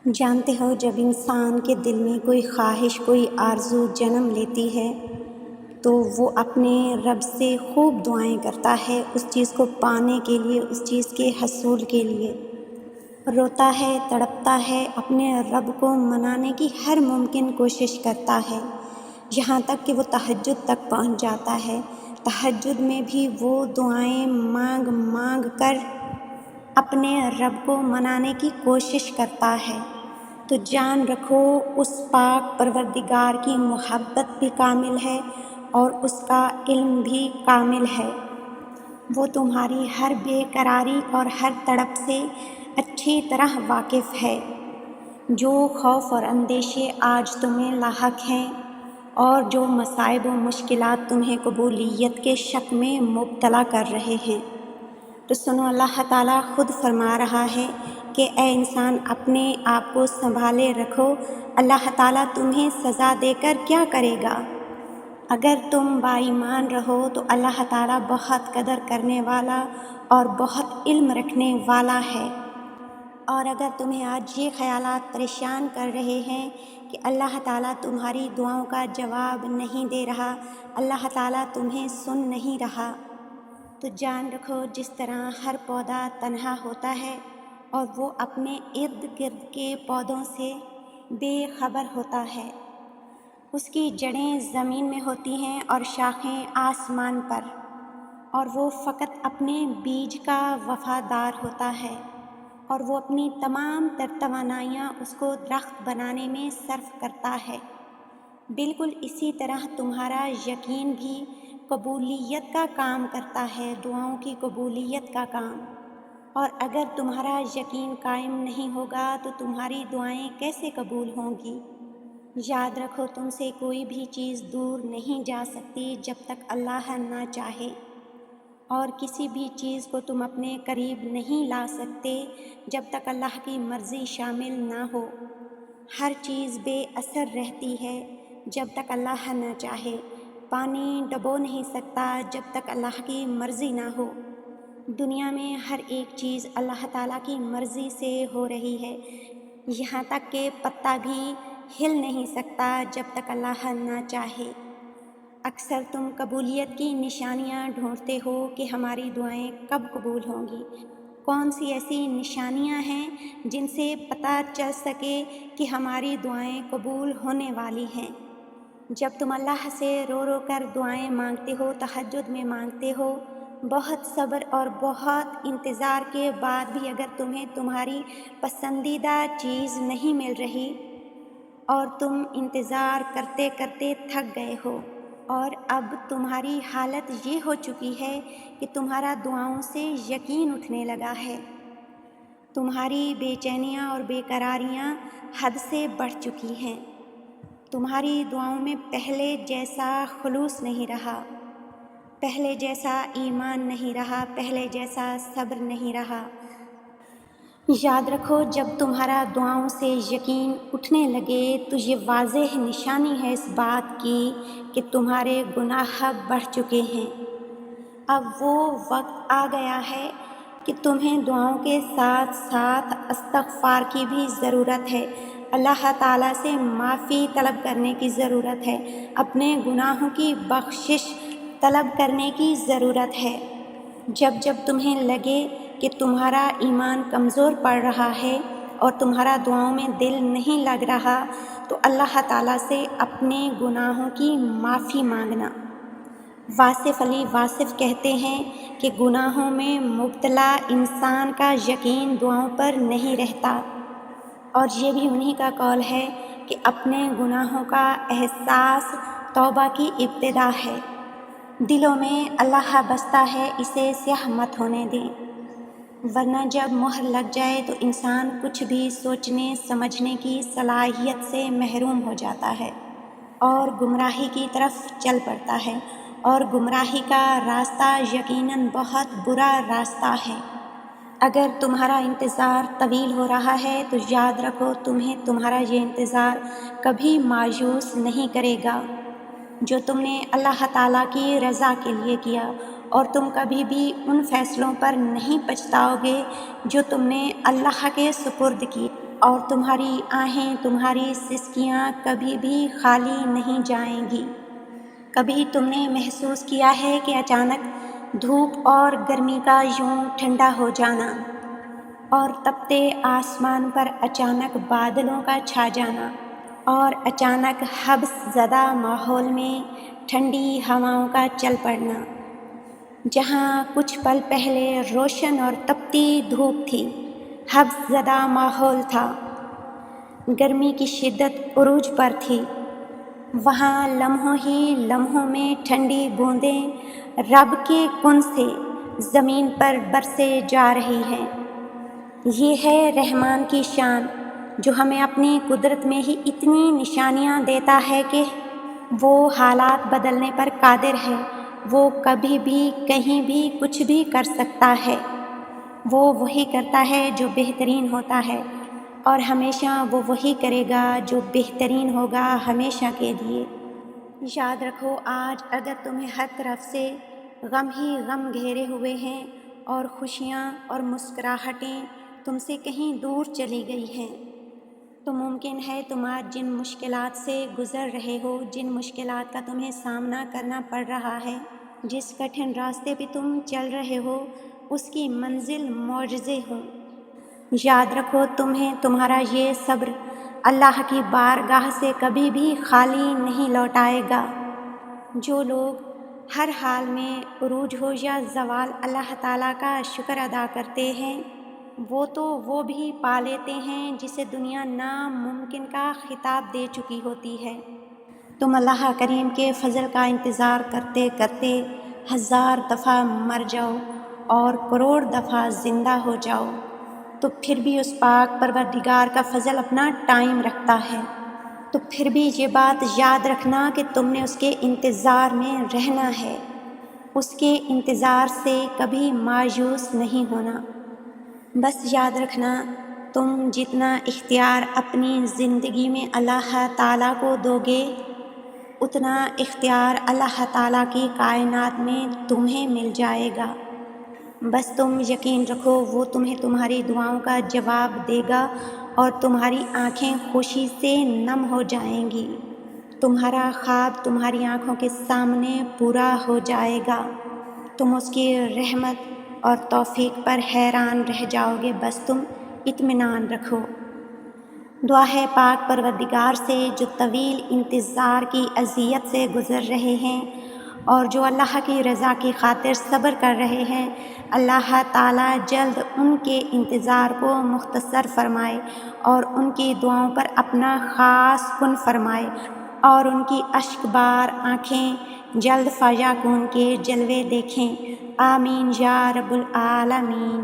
جانتے ہو، جب انسان کے دل میں کوئی خواہش، کوئی آرزو جنم لیتی ہے تو وہ اپنے رب سے خوب دعائیں کرتا ہے اس چیز کو پانے کے لیے، اس چیز کے حصول کے لیے روتا ہے، تڑپتا ہے، اپنے رب کو منانے کی ہر ممکن کوشش کرتا ہے، یہاں تک کہ وہ تہجد تک پہنچ جاتا ہے۔ تہجد میں بھی وہ دعائیں مانگ مانگ کر اپنے رب کو منانے کی کوشش کرتا ہے۔ تو جان رکھو، اس پاک پروردگار کی محبت بھی کامل ہے اور اس کا علم بھی کامل ہے۔ وہ تمہاری ہر بے قراری اور ہر تڑپ سے اچھی طرح واقف ہے۔ جو خوف اور اندیشے آج تمہیں لاحق ہیں اور جو مصائب و مشکلات تمہیں قبولیت کے شک میں مبتلا کر رہے ہیں، تو سنو، اللہ تعالیٰ خود فرما رہا ہے کہ اے انسان، اپنے آپ کو سنبھالے رکھو۔ اللہ تعالیٰ تمہیں سزا دے کر کیا کرے گا؟ اگر تم با ایمان رہو تو اللہ تعالیٰ بہت قدر کرنے والا اور بہت علم رکھنے والا ہے۔ اور اگر تمہیں آج یہ خیالات پریشان کر رہے ہیں کہ اللہ تعالیٰ تمہاری دعاؤں کا جواب نہیں دے رہا، اللہ تعالیٰ تمہیں سن نہیں رہا، تو جان رکھو، جس طرح ہر پودا تنہا ہوتا ہے اور وہ اپنے ارد گرد کے پودوں سے بے خبر ہوتا ہے، اس کی جڑیں زمین میں ہوتی ہیں اور شاخیں آسمان پر، اور وہ فقط اپنے بیج کا وفادار ہوتا ہے اور وہ اپنی تمام تر توانائیاں اس کو درخت بنانے میں صرف کرتا ہے۔ بالکل اسی طرح تمہارا یقین بھی قبولیت کا کام کرتا ہے، دعاؤں کی قبولیت کا کام۔ اور اگر تمہارا یقین قائم نہیں ہوگا تو تمہاری دعائیں کیسے قبول ہوں گی؟ یاد رکھو، تم سے کوئی بھی چیز دور نہیں جا سکتی جب تک اللہ نہ چاہے، اور کسی بھی چیز کو تم اپنے قریب نہیں لا سکتے جب تک اللہ کی مرضی شامل نہ ہو۔ ہر چیز بے اثر رہتی ہے جب تک اللہ نہ چاہے۔ پانی ڈبو نہیں سکتا جب تک اللہ کی مرضی نہ ہو۔ دنیا میں ہر ایک چیز اللہ تعالیٰ کی مرضی سے ہو رہی ہے، یہاں تک کہ پتا بھی ہل نہیں سکتا جب تک اللہ نہ چاہے۔ اکثر تم قبولیت کی نشانیاں ڈھونڈتے ہو کہ ہماری دعائیں کب قبول ہوں گی۔ کون سی ایسی نشانیاں ہیں جن سے پتہ چل سکے کہ ہماری دعائیں قبول ہونے والی ہیں؟ جب تم اللہ سے رو رو کر دعائیں مانگتے ہو، تہجد میں مانگتے ہو، بہت صبر اور بہت انتظار کے بعد بھی اگر تمہیں تمہاری پسندیدہ چیز نہیں مل رہی اور تم انتظار کرتے کرتے تھک گئے ہو اور اب تمہاری حالت یہ ہو چکی ہے کہ تمہارا دعاؤں سے یقین اٹھنے لگا ہے، تمہاری بے چینیاں اور بے قراریاں حد سے بڑھ چکی ہیں، تمہاری دعاؤں میں پہلے جیسا خلوص نہیں رہا، پہلے جیسا ایمان نہیں رہا، پہلے جیسا صبر نہیں رہا، یاد رکھو، جب تمہارا دعاؤں سے یقین اٹھنے لگے تو یہ واضح نشانی ہے اس بات کی کہ تمہارے گناہ بڑھ چکے ہیں۔ اب وہ وقت آ گیا ہے کہ تمہیں دعاؤں کے ساتھ ساتھ استغفار کی بھی ضرورت ہے، اللہ تعالیٰ سے معافی طلب کرنے کی ضرورت ہے، اپنے گناہوں کی بخشش طلب کرنے کی ضرورت ہے۔ جب جب تمہیں لگے کہ تمہارا ایمان کمزور پڑ رہا ہے اور تمہارا دعاؤں میں دل نہیں لگ رہا تو اللہ تعالیٰ سے اپنے گناہوں کی معافی مانگنا۔ واصف علی واصف کہتے ہیں کہ گناہوں میں مبتلا انسان کا یقین دعاؤں پر نہیں رہتا، اور یہ بھی انہی کا قول ہے کہ اپنے گناہوں کا احساس توبہ کی ابتدا ہے۔ دلوں میں اللہ بستا ہے، اسے سیاہ مت ہونے دیں، ورنہ جب مہر لگ جائے تو انسان کچھ بھی سوچنے سمجھنے کی صلاحیت سے محروم ہو جاتا ہے اور گمراہی کی طرف چل پڑتا ہے، اور گمراہی کا راستہ یقیناً بہت برا راستہ ہے۔ اگر تمہارا انتظار طویل ہو رہا ہے تو یاد رکھو، تمہیں تمہارا یہ انتظار کبھی مایوس نہیں کرے گا جو تم نے اللہ تعالیٰ کی رضا کے لیے کیا، اور تم کبھی بھی ان فیصلوں پر نہیں پچھتاؤ گے جو تم نے اللہ کے سپرد کیے۔ اور تمہاری آہیں، تمہاری سسکیاں کبھی بھی خالی نہیں جائیں گی۔ کبھی تم نے محسوس کیا ہے کہ اچانک دھوپ اور گرمی کا یوں ٹھنڈا ہو جانا اور تپتے آسمان پر اچانک بادلوں کا چھا جانا اور اچانک حبس زدہ ماحول میں ٹھنڈی ہواؤں کا چل پڑنا؟ جہاں کچھ پل پہلے روشن اور تپتی دھوپ تھی، حبس زدہ ماحول تھا، گرمی کی شدت عروج پر تھی، وہاں لمحوں ہی لمحوں میں ٹھنڈی بوندیں رب کے کن سے زمین پر برسے جا رہی ہیں۔ یہ ہے رحمان کی شان، جو ہمیں اپنی قدرت میں ہی اتنی نشانیاں دیتا ہے کہ وہ حالات بدلنے پر قادر ہے۔ وہ کبھی بھی کہیں بھی کچھ بھی کر سکتا ہے۔ وہ وہی کرتا ہے جو بہترین ہوتا ہے، اور ہمیشہ وہ وہی کرے گا جو بہترین ہوگا ہمیشہ کے لیے۔ یاد رکھو، آج اگر تمہیں ہر طرف سے غم ہی غم گھیرے ہوئے ہیں اور خوشیاں اور مسکراہٹیں تم سے کہیں دور چلی گئی ہیں، تو ممکن ہے تم آج جن مشکلات سے گزر رہے ہو، جن مشکلات کا تمہیں سامنا کرنا پڑ رہا ہے، جس کٹھن راستے پہ تم چل رہے ہو، اس کی منزل معجزے ہوں۔ یاد رکھو، تمہیں تمہارا یہ صبر اللہ کی بارگاہ سے کبھی بھی خالی نہیں لوٹائے گا۔ جو لوگ ہر حال میں عروج ہو یا زوال اللہ تعالیٰ کا شکر ادا کرتے ہیں، وہ بھی پا لیتے ہیں جسے دنیا ناممکن کا خطاب دے چکی ہوتی ہے۔ تم اللہ کریم کے فضل کا انتظار کرتے کرتے 1000 دفعہ مر جاؤ اور کروڑ دفعہ زندہ ہو جاؤ، تو پھر بھی اس پاک پروردگار کا فضل اپنا ٹائم رکھتا ہے۔ تو پھر بھی یہ بات یاد رکھنا کہ تم نے اس کے انتظار میں رہنا ہے، اس کے انتظار سے کبھی مایوس نہیں ہونا۔ بس یاد رکھنا، تم جتنا اختیار اپنی زندگی میں اللہ تعالیٰ کو دو گے، اتنا اختیار اللہ تعالیٰ کی کائنات میں تمہیں مل جائے گا۔ بس تم یقین رکھو، وہ تمہیں تمہاری دعاؤں کا جواب دے گا اور تمہاری آنکھیں خوشی سے نم ہو جائیں گی۔ تمہارا خواب تمہاری آنکھوں کے سامنے پورا ہو جائے گا۔ تم اس کی رحمت اور توفیق پر حیران رہ جاؤ گے۔ بس تم اطمینان رکھو۔ دعا ہے پاک پروردگار سے، جو طویل انتظار کی اذیت سے گزر رہے ہیں اور جو اللہ کی رضا کی خاطر صبر کر رہے ہیں، اللہ تعالیٰ جلد ان کے انتظار کو مختصر فرمائے اور ان کی دعاؤں پر اپنا خاص کن فرمائے، اور ان کی اشک بار آنکھیں جلد فیاکون کے جلوے دیکھیں۔ آمین یا رب العالمین۔